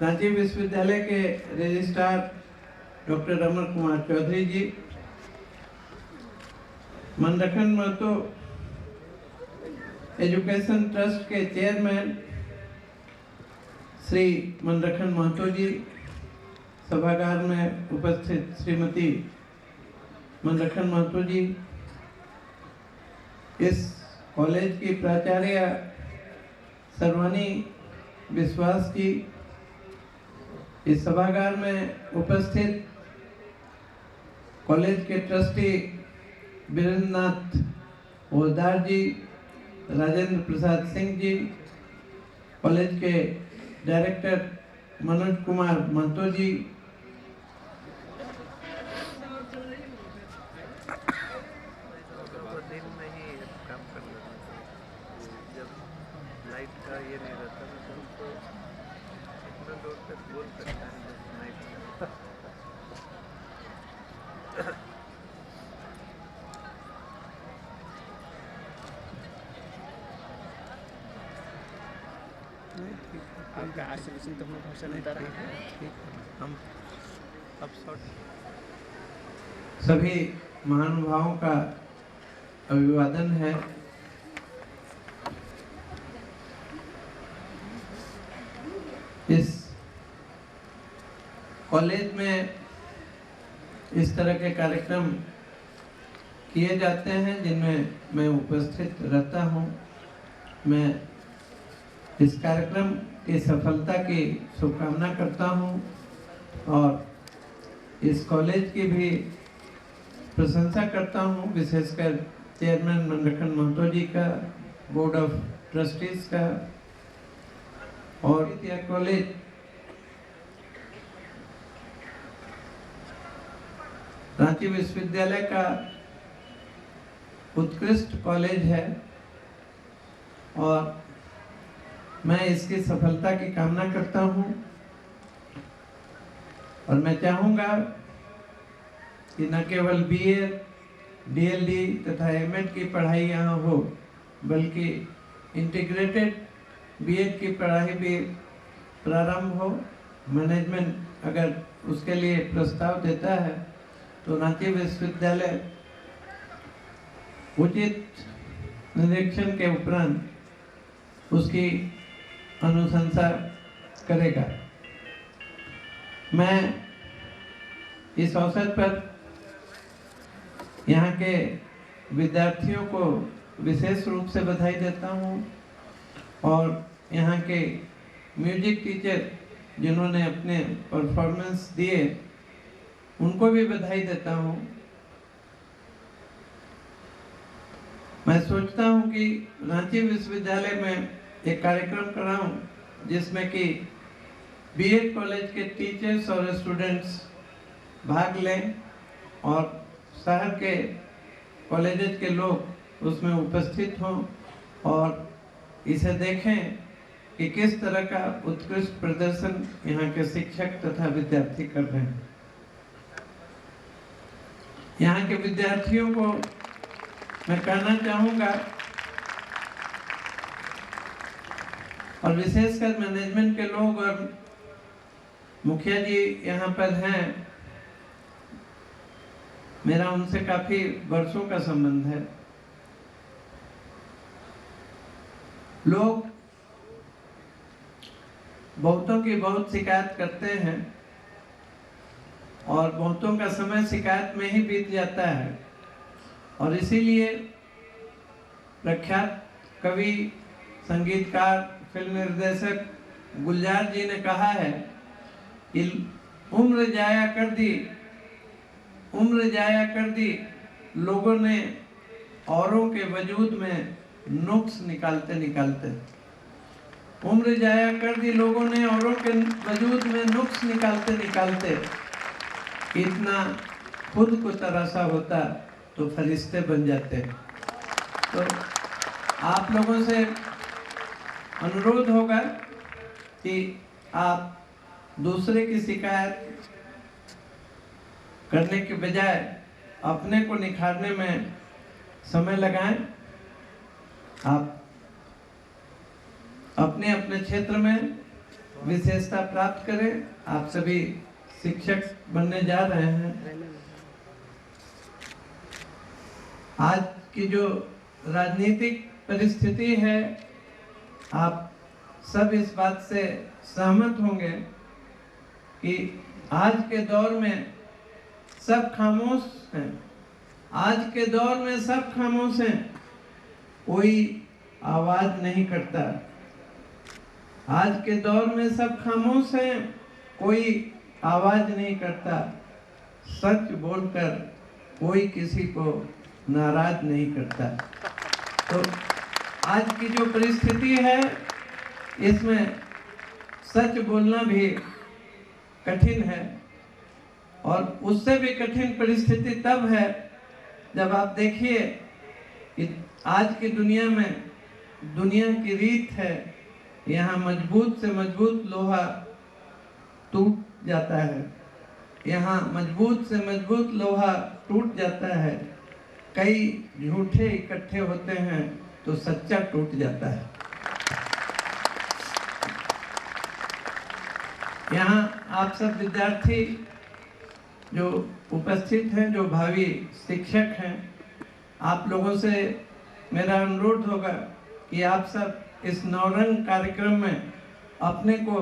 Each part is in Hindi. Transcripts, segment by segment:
रांची विश्वविद्यालय के रजिस्ट्रार डॉक्टर अमर कुमार चौधरी जी, मनरखन महतो एजुकेशन ट्रस्ट के चेयरमैन श्री मनरखन महतो जी, सभागार में उपस्थित श्रीमती मनरखन महतो जी, इस कॉलेज की प्राचार्य सर्वानी विश्वास जी, इस सभागार में उपस्थित कॉलेज के ट्रस्टी वीरेंद्रनाथ ओदार जी, राजेंद्र प्रसाद सिंह जी, कॉलेज के डायरेक्टर मनोज कुमार महतो जी, आपका आशीर्वाद तो अपना भाषण नहीं रहा है। हम सभी महानुभावों का अभिवादन है। इस कॉलेज में इस तरह के कार्यक्रम किए जाते हैं जिनमें मैं उपस्थित रहता हूं। मैं इस कार्यक्रम की सफलता की शुभकामना करता हूं और इस कॉलेज की भी प्रशंसा करता हूं, विशेषकर चेयरमैन मनरखन महतो जी का, बोर्ड ऑफ ट्रस्टीज का। और यह कॉलेज रांची विश्वविद्यालय का उत्कृष्ट कॉलेज है और मैं इसकी सफलता की कामना करता हूं और मैं चाहूंगा कि न केवल बीए, डीएलडी तथा एमएड की पढ़ाई यहाँ हो, बल्कि इंटीग्रेटेड बीएड की पढ़ाई भी प्रारंभ हो। मैनेजमेंट अगर उसके लिए प्रस्ताव देता है तो रांची विश्वविद्यालय उचित निरीक्षण के उपरांत उसकी अनुशंसा करेगा। मैं इस अवसर पर यहाँ के विद्यार्थियों को विशेष रूप से बधाई देता हूँ और यहाँ के म्यूजिक टीचर जिन्होंने अपने परफॉर्मेंस दिए उनको भी बधाई देता हूँ। मैं सोचता हूँ कि रांची विश्वविद्यालय में एक कार्यक्रम कराऊं जिसमें कि बीएड कॉलेज के टीचर्स और स्टूडेंट्स भाग लें और शहर के कॉलेजेस के लोग उसमें उपस्थित हों और इसे देखें कि किस तरह का उत्कृष्ट प्रदर्शन यहाँ के शिक्षक तथा विद्यार्थी कर रहे हैं। यहाँ के विद्यार्थियों को मैं कहना चाहूँगा और विशेषकर मैनेजमेंट के लोग और मुखिया जी यहाँ पर हैं, मेरा उनसे काफी वर्षों का संबंध है। लोग बहुतों की बहुत शिकायत करते हैं और बहुतों का समय शिकायत में ही बीत जाता है और इसीलिए प्रख्यात कवि, संगीतकार, फिल्म निर्देशक गुलजार जी ने कहा है कि उम्र जाया कर दी लोगों ने औरों के वजूद में नुक्स निकालते निकालते। उम्र जाया कर दी लोगों ने औरों के वजूद में नुक्स निकालते निकालते। इतना खुद को तराशा होता तो फरिश्ते बन जाते। तो आप लोगों से अनुरोध होगा कि आप दूसरे की शिकायत करने के बजाय अपने को निखारने में समय लगाएं। आप अपने अपने क्षेत्र में विशेषता प्राप्त करें। आप सभी शिक्षक बनने जा रहे हैं। आज की जो राजनीतिक परिस्थिति है, आप सब इस बात से सहमत होंगे कि आज के दौर में सब खामोश हैं। आज के दौर में सब खामोश हैं, कोई आवाज नहीं करता। आज के दौर में सब खामोश हैं, कोई आवाज नहीं करता। सच बोलकर कोई किसी को नाराज नहीं करता। तो आज की जो परिस्थिति है, इसमें सच बोलना भी कठिन है, और उससे भी कठिन परिस्थिति तब है जब आप देखिए कि आज की दुनिया में, दुनिया की रीत है, यहाँ मजबूत से मजबूत लोहा टूट जाता है। यहाँ मजबूत से मजबूत लोहा टूट जाता है। कई झूठे इकट्ठे होते हैं तो सच्चा टूट जाता है। यहाँ आप सब विद्यार्थी जो उपस्थित हैं, जो भावी शिक्षक हैं, आप लोगों से मेरा अनुरोध होगा कि आप सब इस नवरंग कार्यक्रम में अपने को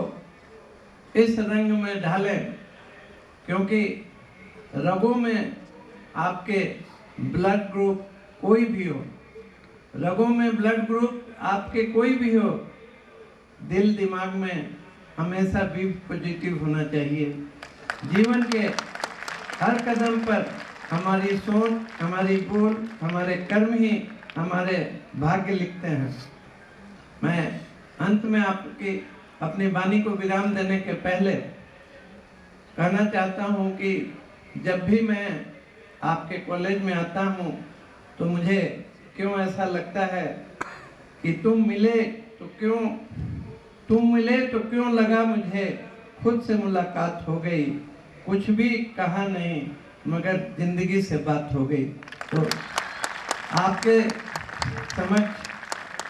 इस रंग में ढालें, क्योंकि रगों में आपके ब्लड ग्रुप कोई भी हो, रगों में ब्लड ग्रुप आपके कोई भी हो, दिल दिमाग में हमेशा बी पॉजिटिव होना चाहिए। जीवन के हर कदम पर हमारी सोच, हमारी बोल, हमारे कर्म ही हमारे भाग्य लिखते हैं। मैं अंत में आपकी अपनी वाणी को विराम देने के पहले कहना चाहता हूं कि जब भी मैं आपके कॉलेज में आता हूं तो मुझे क्यों ऐसा लगता है कि तुम मिले तो क्यों लगा मुझे खुद से मुलाकात हो गई। कुछ भी कहा नहीं मगर जिंदगी से बात हो गई। तो आपके समक्ष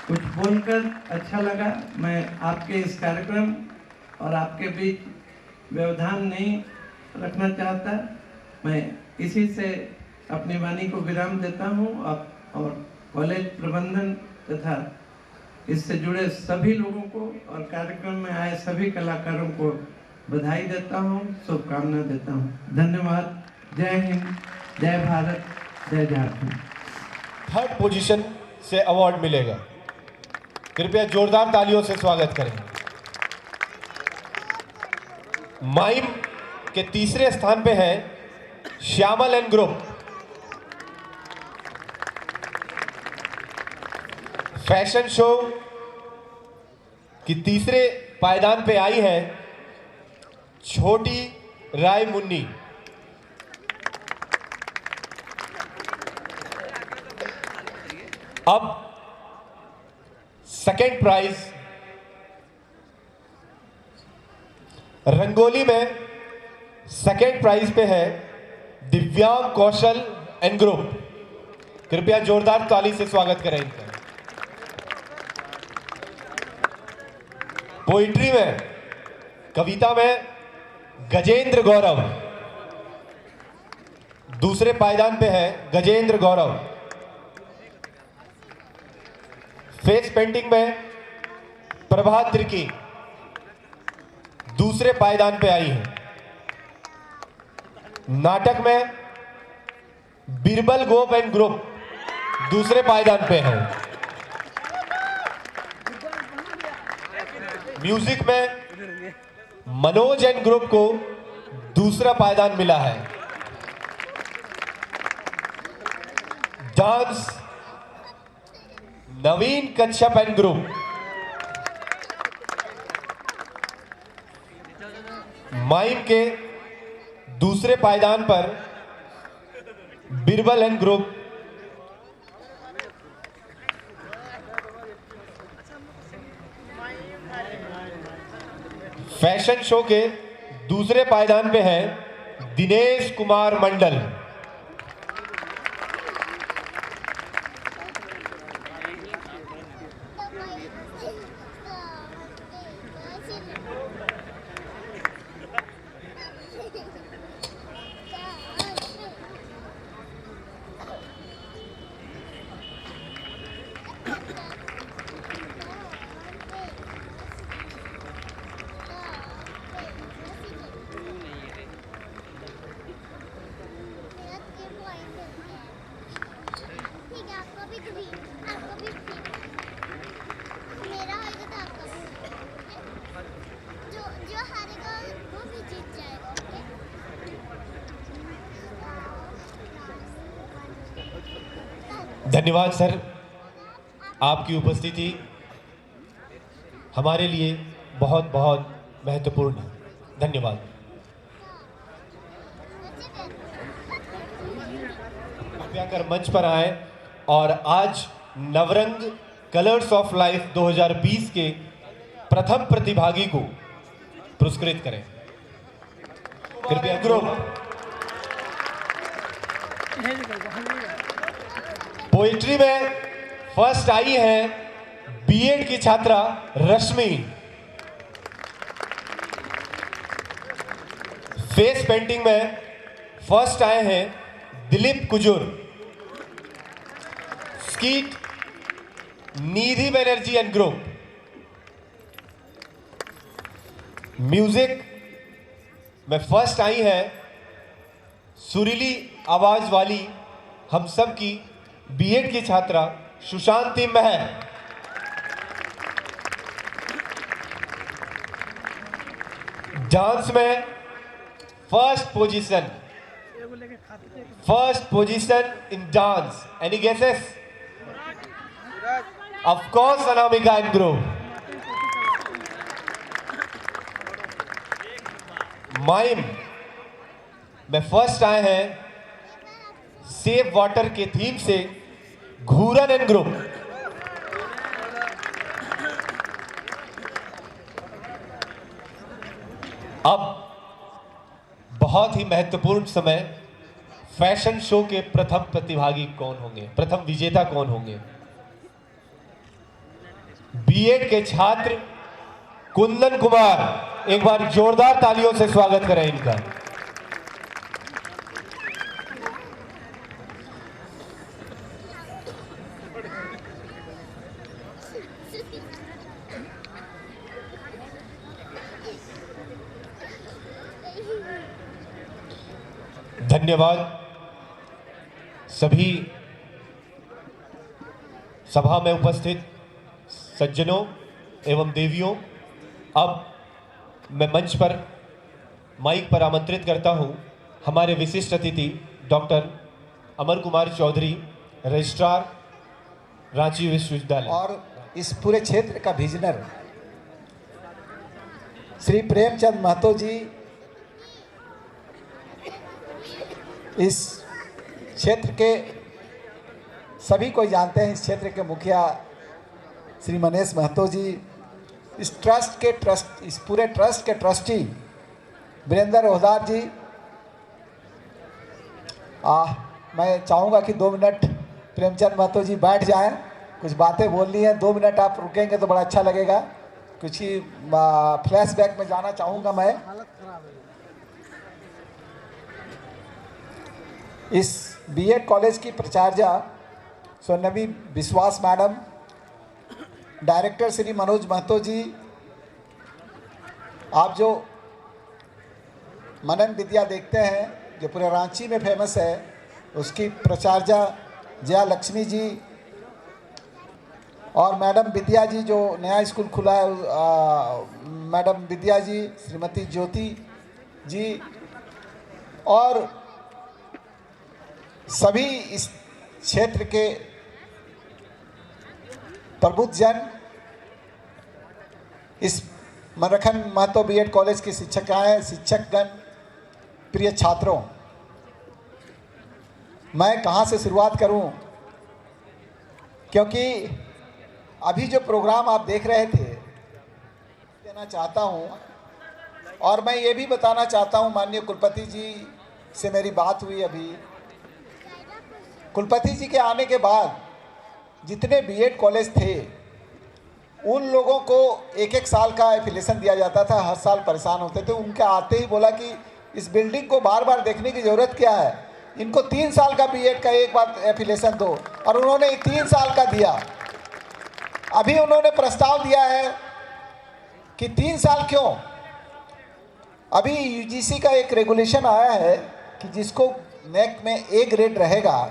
कुछ बोलकर अच्छा लगा। मैं आपके इस कार्यक्रम और आपके बीच व्यवधान नहीं रखना चाहता। मैं इसी से अपनी वाणी को विराम देता हूँ और कॉलेज प्रबंधन तथा इससे जुड़े सभी लोगों को और कार्यक्रम में आए सभी कलाकारों को बधाई देता हूँ, शुभकामना देता हूँ। धन्यवाद। जय हिंद, जय भारत, जय झारखंड। थर्ड पोजीशन से अवार्ड मिलेगा। कृपया जोरदार तालियों से स्वागत करें। माइम के तीसरे स्थान पे है Shyamal and group. Fashion show की तीसरे पायदान पे आई है छोटी राय मुन्नी। अब सेकेंड प्राइज रंगोली में सेकेंड प्राइज पे है दिव्यांग कौशल एंड ग्रुप। कृपया जोरदार ताली से स्वागत करें इनका। पोइट्री में, कविता में गजेंद्र गौरव दूसरे पायदान पे है। गजेंद्र गौरव। फेस पेंटिंग में प्रभात त्रिकी दूसरे पायदान पे आई है। नाटक में बीरबल गोप एंड ग्रुप दूसरे पायदान पे है। म्यूजिक में मनोज एंड ग्रुप को दूसरा पायदान मिला है। Dance Naveen Kachhap and group. Mime के दूसरे पायदान पर Birbal and group. Fashion show के दूसरे पायदान पे है दिनेश कुमार मंडल। धन्यवाद सर, आपकी उपस्थिति हमारे लिए बहुत बहुत महत्वपूर्ण है। धन्यवाद। कृपया कर मंच पर आए और आज नवरंग कलर्स ऑफ लाइफ 2020 के प्रथम प्रतिभागी को पुरस्कृत करें। कृपया ग्रुप पोइट्री में फर्स्ट आई है बीएड की छात्रा रश्मि। फेस पेंटिंग में फर्स्ट आए हैं Dilip Kujur. Skeet Nidhi Banerjee and group. Music में फर्स्ट आई है सुरीली आवाज वाली हम सब की बीएड की छात्रा सुशांति महर। डांस में first position in dance. Any guesses? Of course Anamika and group. Mime में फर्स्ट आए हैं सेव वाटर के थीम से घूरन एंड ग्रुप। अब बहुत ही महत्वपूर्ण समय, फैशन शो के प्रथम प्रतिभागी कौन होंगे, प्रथम विजेता कौन होंगे? बीएड के छात्र कुंदन कुमार। एक बार जोरदार तालियों से स्वागत करें इनका। धन्यवाद सभी सभा में उपस्थित सज्जनों एवं देवियों। अब मैं मंच पर माइक पर आमंत्रित करता हूं हमारे विशिष्ट अतिथि डॉक्टर अमर कुमार चौधरी, रजिस्ट्रार रांची विश्वविद्यालय और इस पूरे क्षेत्र का विजनर श्री प्रेमचंद महतो जी, इस क्षेत्र के सभी को जानते हैं। इस क्षेत्र के मुखिया श्री मनीष महतो जी, इस पूरे ट्रस्ट के ट्रस्टी वीरेंद्र ओहदार जी। मैं चाहूँगा कि 2 मिनट प्रेमचंद महतो जी बैठ जाएं, कुछ बातें बोलनी है। 2 मिनट आप रुकेंगे तो बड़ा अच्छा लगेगा। कुछ ही फ्लैशबैक में जाना चाहूँगा मैं। इस बीएड कॉलेज की प्राचार्य सोनवी विश्वास मैडम, डायरेक्टर श्री मनोज महतो जी, आप जो मनन विद्या देखते हैं जो पूरे रांची में फेमस है, उसकी प्राचार्य जया लक्ष्मी जी और मैडम विद्या जी जो नया स्कूल खुला है, मैडम विद्या जी, श्रीमती ज्योति जी और सभी इस क्षेत्र के प्रबुद्ध जन, इस मनरखन महतो बीएड कॉलेज के शिक्षकाएँ, शिक्षकगण, प्रिय छात्रों, मैं कहाँ से शुरुआत करूं? क्योंकि अभी जो प्रोग्राम आप देख रहे थे देना चाहता हूं और मैं ये भी बताना चाहता हूं, माननीय कुलपति जी से मेरी बात हुई अभी। कुलपति जी के आने के बाद जितने बीएड कॉलेज थे उन लोगों को 1-1 साल का एफिलिएशन दिया जाता था। हर साल परेशान होते थे। उनके आते ही बोला कि इस बिल्डिंग को बार बार देखने की ज़रूरत क्या है, इनको 3 साल का बीएड का एक बार एफिलिएशन दो। और उन्होंने 3 साल का दिया। अभी उन्होंने प्रस्ताव दिया है कि 3 साल क्यों, अभी यूजीसी का एक रेगुलेशन आया है कि जिसको नेक में ए ग्रेड रहेगा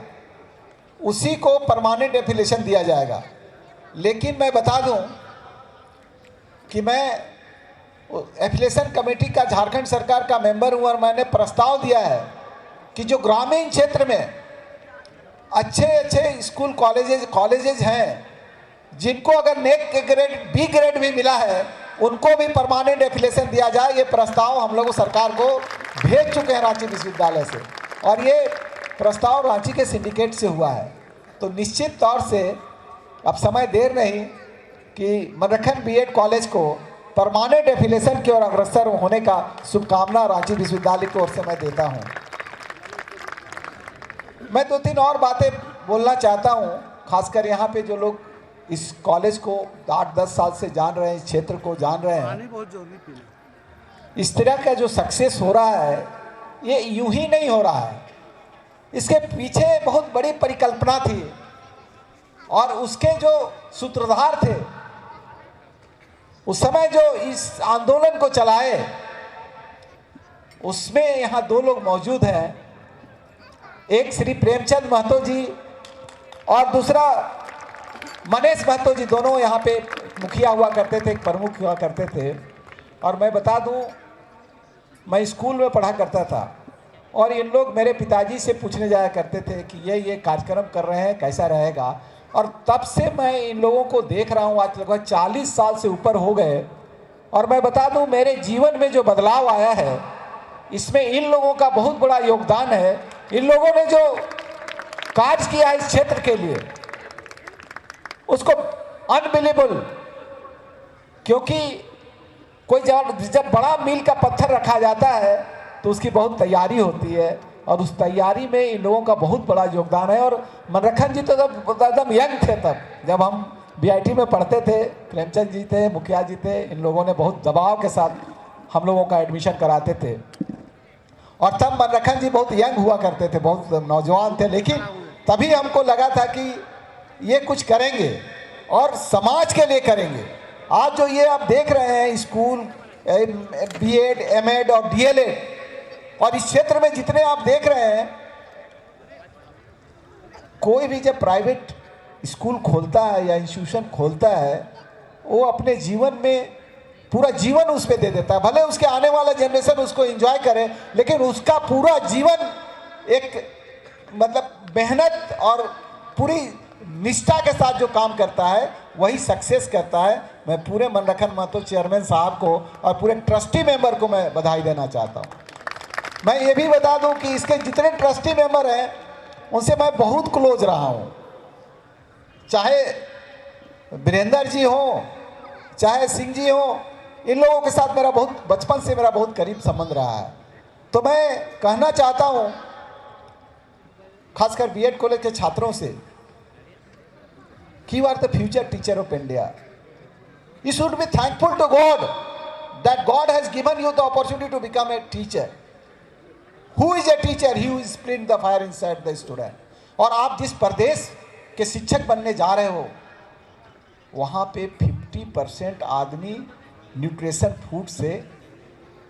उसी को परमानेंट एफिलिएशन दिया जाएगा। लेकिन मैं बता दूं कि मैं एफिलिएशन कमेटी का झारखंड सरकार का मेंबर हूं और मैंने प्रस्ताव दिया है कि जो ग्रामीण क्षेत्र में अच्छे अच्छे स्कूल कॉलेजेज हैं जिनको अगर नेक ग्रेड बी ग्रेड भी मिला है, उनको भी परमानेंट एफिलिएशन दिया जाए। ये प्रस्ताव हम लोग सरकार को भेज चुके हैं रांची विश्वविद्यालय से, और ये प्रस्ताव रांची के सिंडिकेट से हुआ है। तो निश्चित तौर से अब समय देर नहीं कि मनरखन बीएड कॉलेज को परमानेंट एफिलिएशन की ओर अग्रसर होने का शुभकामना रांची विश्वविद्यालय की ओर से मैं देता हूँ। मैं 2-3 और बातें बोलना चाहता हूँ, खासकर यहाँ पे जो लोग इस कॉलेज को 8-10 साल से जान रहे हैं, इस क्षेत्र को जान रहे हैं। इस तरह का जो सक्सेस हो रहा है ये यूं ही नहीं हो रहा है, इसके पीछे बहुत बड़ी परिकल्पना थी, और उसके जो सूत्रधार थे उस समय जो इस आंदोलन को चलाए, उसमें यहाँ 2 लोग मौजूद हैं, एक श्री प्रेमचंद महतो जी और दूसरा मनीष महतो जी। दोनों यहाँ पे मुखिया हुआ करते थे, एक प्रमुख हुआ करते थे। और मैं बता दूं, मैं स्कूल में पढ़ा करता था और इन लोग मेरे पिताजी से पूछने जाया करते थे कि ये कार्यक्रम कर रहे हैं, कैसा रहेगा। और तब से मैं इन लोगों को देख रहा हूँ, आज लगभग 40 साल से ऊपर हो गए। और मैं बता दूं, मेरे जीवन में जो बदलाव आया है इसमें इन लोगों का बहुत बड़ा योगदान है। इन लोगों ने जो कार्य किया इस क्षेत्र के लिए उसको अनबिलीवेबल, क्योंकि कोई जब बड़ा मील का पत्थर रखा जाता है तो उसकी बहुत तैयारी होती है, और उस तैयारी में इन लोगों का बहुत बड़ा योगदान है। और मनरखन जी तो जब एकदम यंग थे, तब जब हम बीआईटी में पढ़ते थे, प्रेमचंद जी थे, मुखिया जी थे, इन लोगों ने बहुत दबाव के साथ हम लोगों का एडमिशन कराते थे। और तब मनरखन जी बहुत यंग हुआ करते थे, बहुत नौजवान थे, लेकिन तभी हमको लगा था कि ये कुछ करेंगे और समाज के लिए करेंगे। आज जो ये आप देख रहे हैं स्कूल, बीएड, एमएड और डीएलएड, और इस क्षेत्र में जितने आप देख रहे हैं, कोई भी जब प्राइवेट स्कूल खोलता है या इंस्टीट्यूशन खोलता है, वो अपने जीवन में पूरा जीवन उस पर दे देता है। भले उसके आने वाला जनरेशन उसको एंजॉय करे, लेकिन उसका पूरा जीवन एक मतलब मेहनत और पूरी निष्ठा के साथ जो काम करता है वही सक्सेस करता है। मैं पूरे मनरखन महतो चेयरमैन साहब को और पूरे ट्रस्टी मेंबर को मैं बधाई देना चाहता हूँ। मैं ये भी बता दूं कि इसके जितने ट्रस्टी मेंबर हैं उनसे मैं बहुत क्लोज रहा हूँ, चाहे वीरेंद्र जी हो, चाहे सिंह जी हो, इन लोगों के साथ मेरा बहुत बचपन से मेरा बहुत करीब संबंध रहा है। तो मैं कहना चाहता हूँ खासकर बीएड कॉलेज के छात्रों से कि you are the future teacher of India. You should be thankful to God that God has given you the opportunity to become a teacher. Who is a teacher? He who is split the fire inside the student. और आप जिस प्रदेश के शिक्षक बनने जा रहे हो, वहाँ पे 50% आदमी न्यूट्रिशन फूड से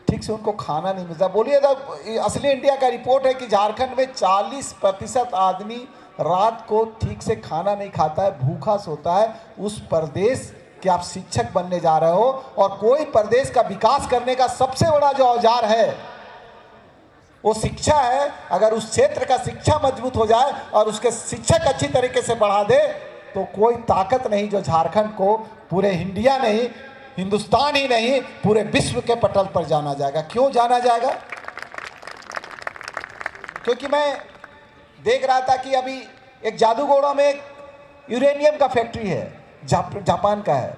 ठीक से उनको खाना नहीं मिलता। बोलिए तो असली इंडिया का रिपोर्ट है कि झारखंड में 40% आदमी रात को ठीक से खाना नहीं खाता है, भूखा सोता है। उस प्रदेश कि आप शिक्षक बनने जा रहे हो, और कोई प्रदेश का विकास करने का सबसे बड़ा जो औजार है वो शिक्षा है। अगर उस क्षेत्र का शिक्षा मजबूत हो जाए और उसके शिक्षक अच्छी तरीके से बढ़ा दे, तो कोई ताकत नहीं जो झारखंड को पूरे इंडिया नहीं, हिंदुस्तान ही नहीं, पूरे विश्व के पटल पर जाना जाएगा। क्यों जाना जाएगा? क्योंकि मैं देख रहा था कि अभी एक जादूगोड़ा में एक यूरेनियम का फैक्ट्री है, जापान का है।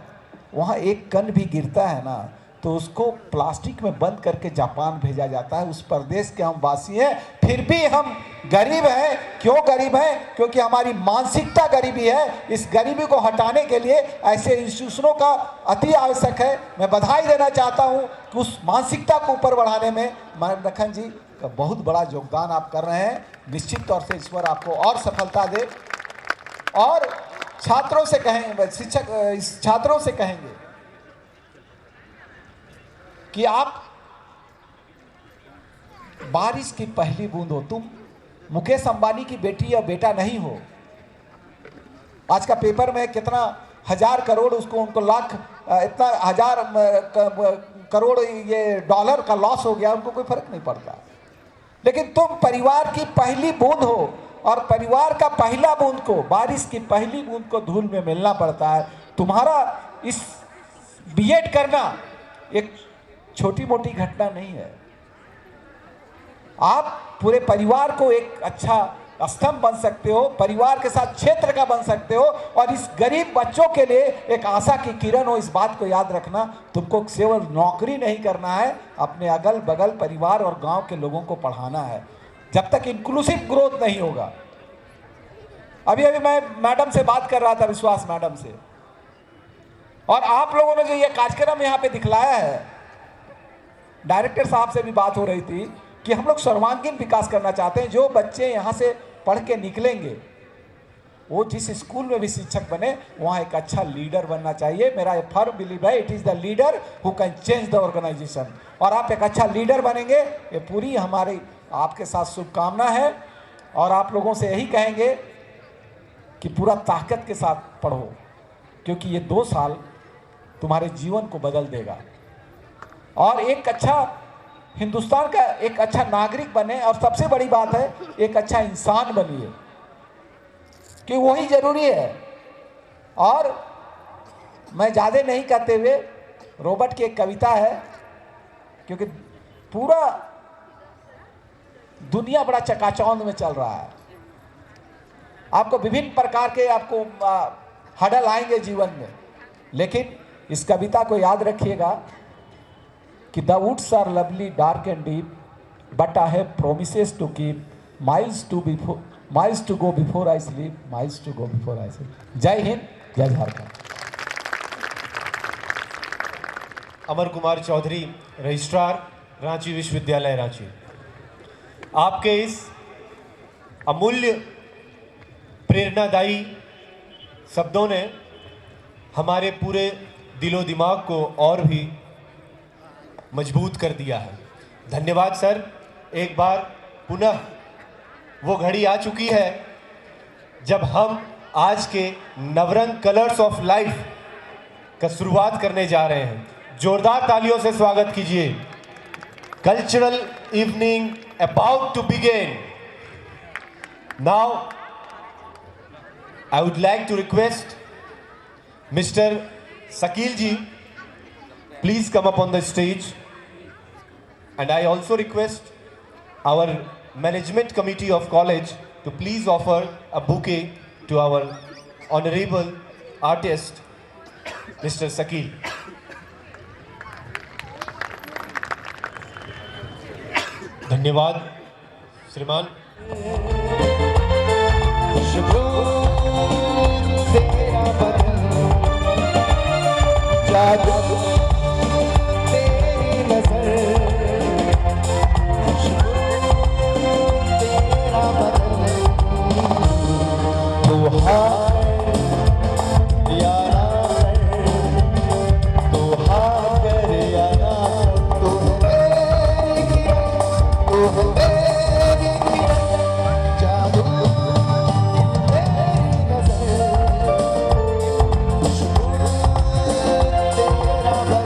वहाँ एक कण भी गिरता है ना, तो उसको प्लास्टिक में बंद करके जापान भेजा जाता है। उस प्रदेश के हम वासी हैं, फिर भी हम गरीब हैं। क्यों गरीब हैं? क्योंकि हमारी मानसिकता गरीबी है। इस गरीबी को हटाने के लिए ऐसे इंस्टीट्यूशनों का अति आवश्यक है। मैं बधाई देना चाहता हूँ कि उस मानसिकता को ऊपर बढ़ाने में मनरखन जी का बहुत बड़ा योगदान आप कर रहे हैं। निश्चित तौर से ईश्वर आपको और सफलता दे। और छात्रों से कहेंगे, छात्रों से कहेंगे कि आप बारिश की पहली बूंद हो। तुम मुकेश अंबानी की बेटी या बेटा नहीं हो। आज का पेपर में कितना 1000 करोड़ उसको, उनको लाख, इतना 1000 करोड़ ये $का लॉस हो गया, उनको कोई फर्क नहीं पड़ता। लेकिन तुम परिवार की पहली बूंद हो। और परिवार का पहला बूंद को, बारिश की पहली बूंद को धूल में मिलना पड़ता है। तुम्हारा इस बीएड करना एक छोटी मोटी घटना नहीं है। आप पूरे परिवार को एक अच्छा स्तंभ बन सकते हो, परिवार के साथ क्षेत्र का बन सकते हो, और इस गरीब बच्चों के लिए एक आशा की किरण हो। इस बात को याद रखना, तुमको केवल नौकरी नहीं करना है, अपने अगल बगल परिवार और गांव के लोगों को पढ़ाना है। जब तक इंक्लूसिव ग्रोथ नहीं होगा। अभी मैं मैडम से बात कर रहा था, विश्वास मैडम से, और आप लोगों ने जो ये कार्यक्रम यहाँ पे दिखलाया है, डायरेक्टर साहब से भी बात हो रही थी कि हम लोग सर्वांगीण विकास करना चाहते हैं। जो बच्चे यहाँ से पढ़ के निकलेंगे, वो जिस स्कूल में भी शिक्षक बने, वहाँ एक अच्छा लीडर बनना चाहिए। मेरा ये फर्म बिलीव है, it is the leader who can change the organisation. और आप एक अच्छा लीडर बनेंगे, ये पूरी हमारी आपके साथ शुभकामना है। और आप लोगों से यही कहेंगे कि पूरा ताकत के साथ पढ़ो, क्योंकि ये 2 साल तुम्हारे जीवन को बदल देगा। और एक अच्छा हिंदुस्तान का एक अच्छा नागरिक बने, और सबसे बड़ी बात है एक अच्छा इंसान बनिए, कि वही जरूरी है। और मैं ज़्यादा नहीं कहते हुए, रॉबर्ट की एक कविता है, क्योंकि पूरा दुनिया बड़ा चकाचौंध में चल रहा है। आपको विभिन्न प्रकार के आपको हडल आएंगे जीवन में, लेकिन इस कविता को याद रखिएगा कि the woods are lovely dark and deep, but I have promises to keep, miles to go before I sleep, miles to go before I sleep. जय हिंद, जय झारखंड। अमर कुमार चौधरी, रजिस्ट्रार, रांची विश्वविद्यालय रांची। आपके इस अमूल्य प्रेरणादायी शब्दों ने हमारे पूरे दिलो दिमाग को और भी मजबूत कर दिया है। धन्यवाद सर। एक बार पुनः वो घड़ी आ चुकी है जब हम आज के नवरंग कलर्स ऑफ लाइफ का शुरुआत करने जा रहे हैं। जोरदार तालियों से स्वागत कीजिए। Cultural evening about to begin. Now I would like to request Mr. Sakil ji, please come up on the stage. And I also request our management committee of college to please offer a bouquet to our honorable artist, Mr. Sakil. धन्यवाद श्रीमान। तेरा बदन जादू तेरी नजर, तेरा बदन तू हार या ना तू हार या ना, तू मेरी जादू तेरी नजर, तेरा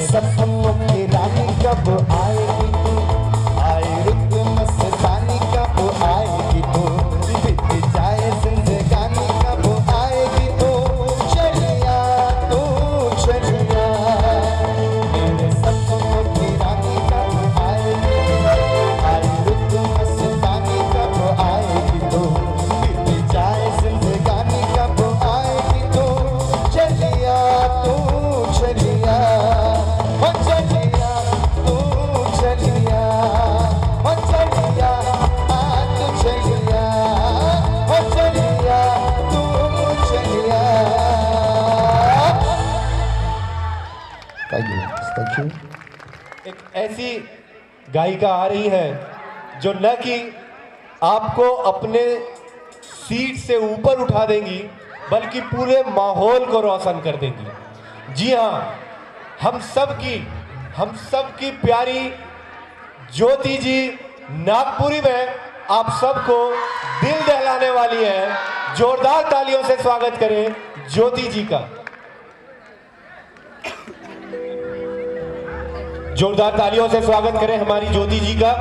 सपनों की रानी कब आएगी तू, आए रुत मस्तानी कब आएगी तू, बीत जाए जिंदगानी कब आएगी तू, चलिया तू चलिया, मेरे सपनों की रानी कब आएगी तू, आए रुत मस्तानी कब आएगी तू, बीत जाए जिंदगानी कब आएगी तू, चलिया तू चलिया, ओ चलिया तू चलिया, ओ चलिया आ तू चलिया, ओ चलिया तू चलिया। Thank you. एक ऐसी गायिका आ रही है जो न कि आपको अपने सीट से ऊपर उठा देंगी बल्कि पूरे माहौल को रोशन कर देंगी। जी हाँ, हम सब की प्यारी ज्योति जी नागपुरी में आप सबको दिल दहलाने वाली है। जोरदार तालियों से स्वागत करें ज्योति जी का। जोरदार तालियों से स्वागत करें हमारी ज्योति जी का।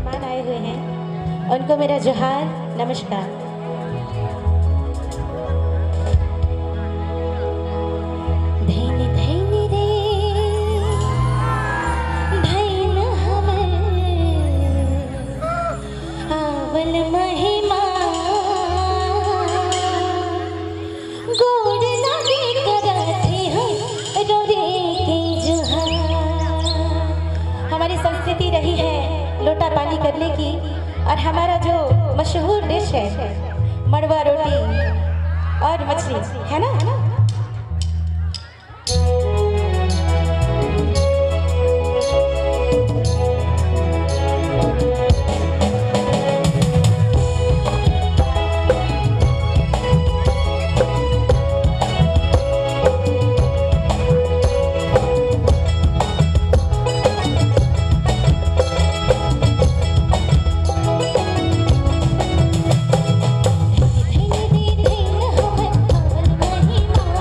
मेहमान आए हुए हैं, उनको मेरा जोहार, नमस्कार। धैनी धैनी रे धैन हमर आवल महिमा गोड़ लगे करते हम डोरे के जोहार। हमारी संस्कृति रही है लोटा पानी करने की, और हमारा जो मशहूर डिश है मड़वा रोटी और मछली, है ना? धैनी धैनी हमर आवल महिमा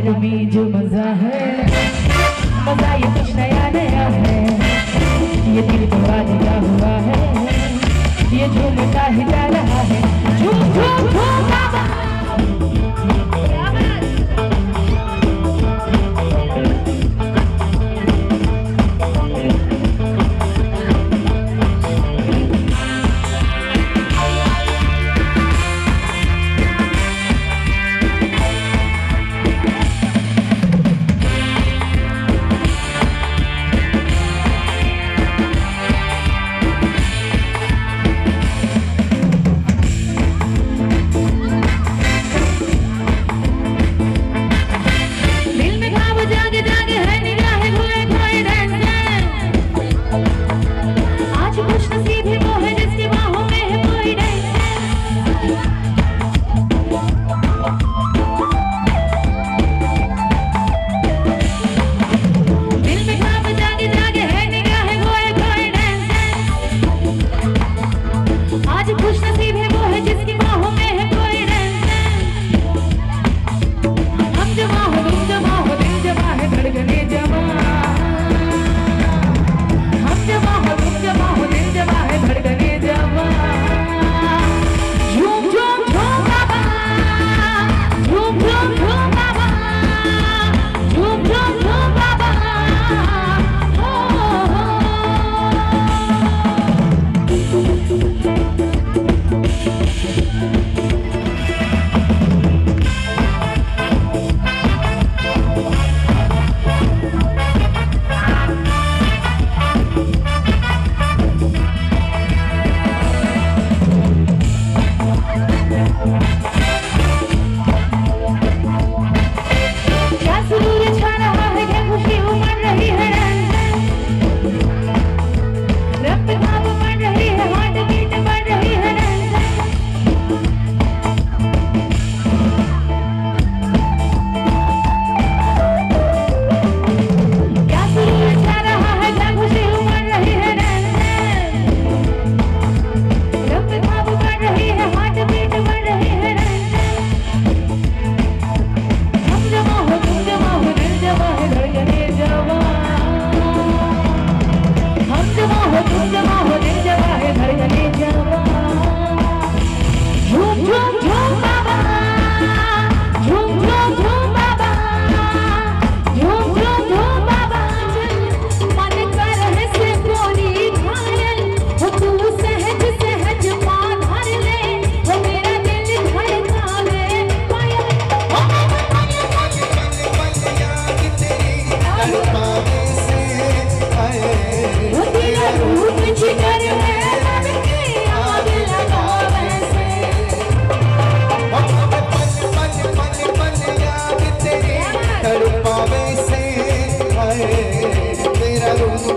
रात में जो मजा है, मजा ये कुछ नया नया है। ये दिल दीवाना हुआ है, ये झूमता ही जा रहा है। झूम झूम झूम बाबा।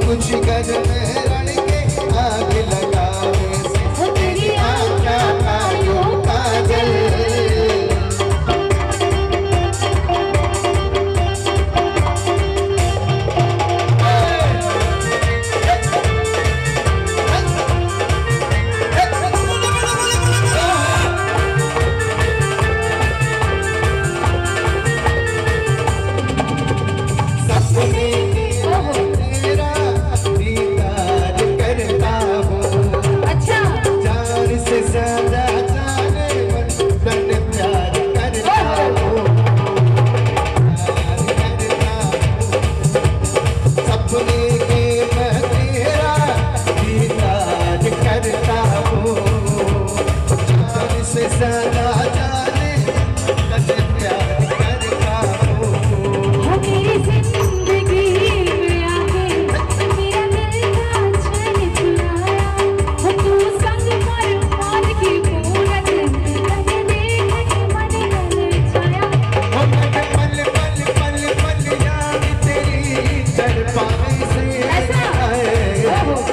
कुछ कर रण के आग लगावे से तेरी आँखा आयो काजल।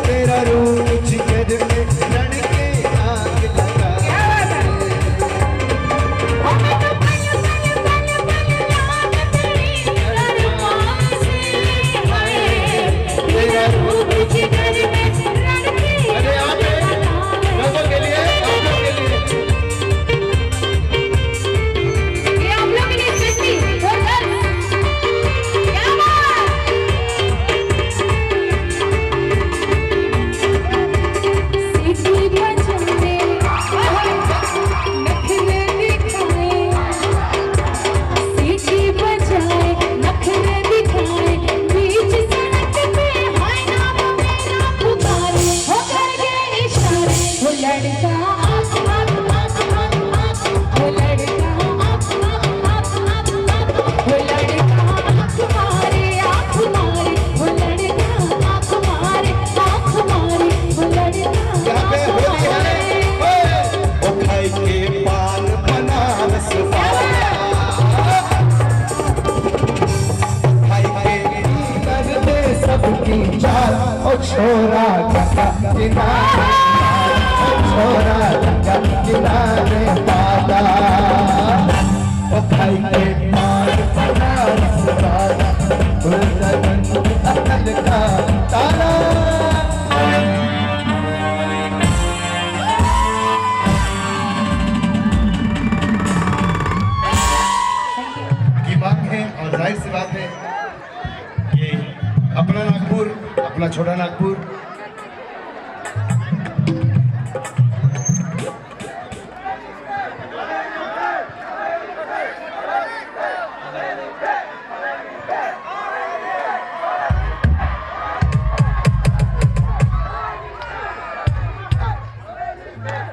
तेरा रूप जिगर में रण के आग लगा जिला छोटा नागपुर।